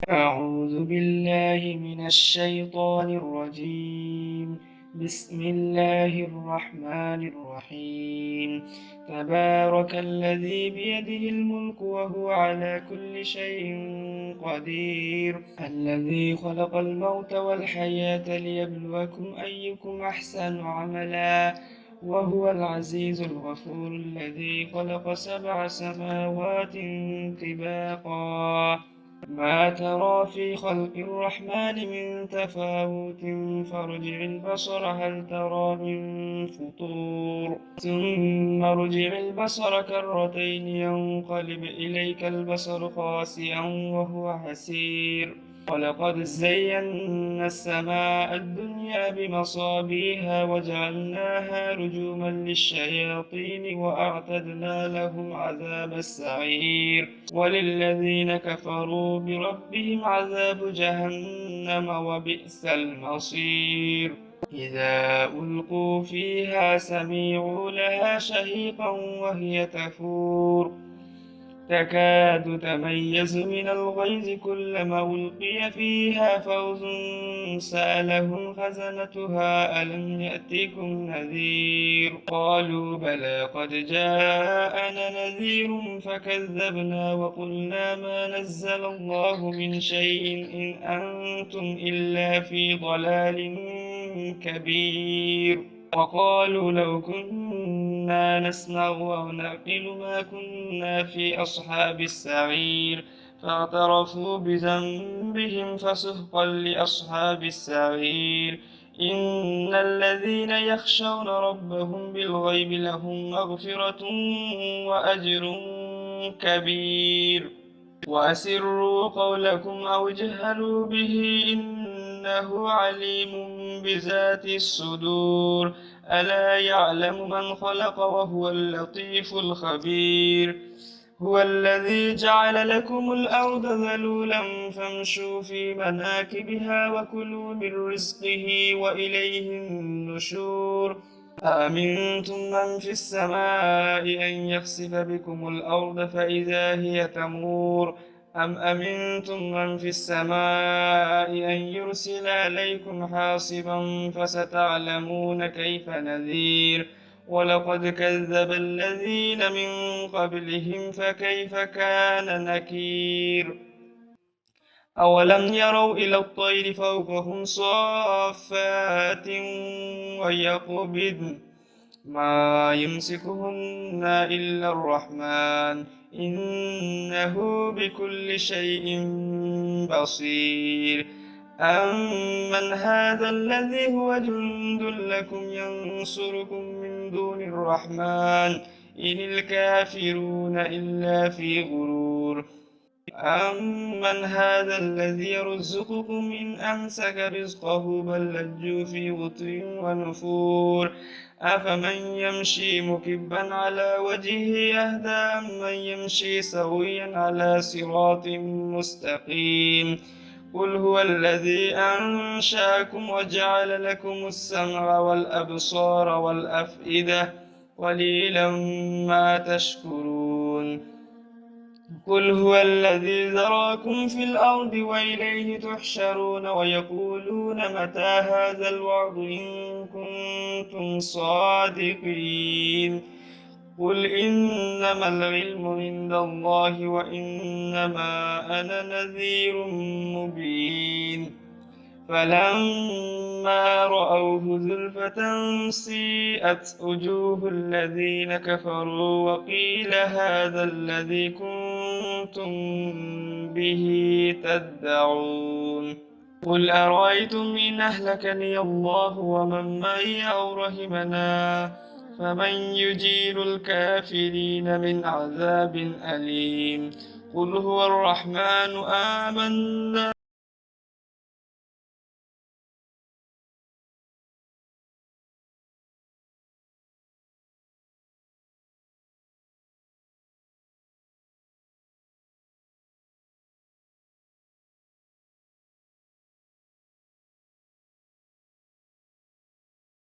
أعوذ بالله من الشيطان الرجيم. بسم الله الرحمن الرحيم. تبارك الذي بيده الملك وهو على كل شيء قدير، الذي خلق الموت والحياة ليبلوكم أيكم أحسن عملا، وهو العزيز الغفور، الذي خلق 7 سماوات طباقا، ما ترى في خلق الرحمن من تفاوت، فارجع البصر هل ترى من فطور، ثم ارجع البصر كرتين ينقلب إليك البصر خاسئا وهو حسير. ولقد زينا السماء الدنيا بمصابيها وجعلناها رجوما للشياطين وأعتدنا لهم عذاب السعير. وللذين كفروا بربهم عذاب جهنم وبئس المصير. إذا ألقوا فيها سمعوا لها شهيقا وهي تفور، تكاد تميز من الغيظ، كلما ألقي فيها فوز سألهم خزنتها ألم يأتكم نذير، قالوا بلى قد جاءنا نذير فكذبنا وقلنا ما نزل الله من شيء إن أنتم إلا في ضلال كبير. وقالوا لو كنا نسمع أو نعقل ما كنا في أصحاب السعير، فاعترفوا بذنبهم فسحقا لأصحاب السعير. إن الذين يخشون ربهم بالغيب لهم مغفرة وأجر كبير. وأسروا قولكم أو اجهروا به إنه عليم بذات الصدور. ألا يعلم من خلق وهو اللطيف الخبير. هو الذي جعل لكم الأرض ذلولا فامشوا في مناكبها وكلوا من رزقه وإليه النشور. أأمنتم من في السماء أن يخسف بكم الأرض فإذا هي تمور، أم أمنتم من في السماء أن يرسل عليكم حاصبا فستعلمون كيف نذير. ولقد كذب الذين من قبلهم فكيف كان نكير. أولم يروا إلى الطير فوقهم صافات ويقبضن ما يمسكهن إلا الرحمن إنه بكل شيء بصير. أمن هذا الذي هو جند لكم ينصركم من دون الرحمن إن الكافرون إلا في غرور. أمن هذا الذي يرزقكم إن أمسك رزقه بل لجوا في عتو ونفور. أفمن يمشي مكبا على وجهه أهدى أمن يمشي سويا على صراط مستقيم. قل هو الذي أنشأكم وجعل لكم السمع والأبصار والأفئدة قليلا ما تشكرون. قل هو الذي ذراكم في الأرض وإليه تحشرون. ويقولون متى هذا الوعد إن كنتم صادقين. قل إنما العلم عند الله وإنما أنا نذير مبين. فلما رأوه زلفة سيئت وجوه الذين كفروا وقيل هذا الذي كنتم به تدعون. قل أرأيتم إن أهلكني الله ومن معي أو رحمنا فمن يجير الكافرين من عذاب أليم. قل هو الرحمن آمنا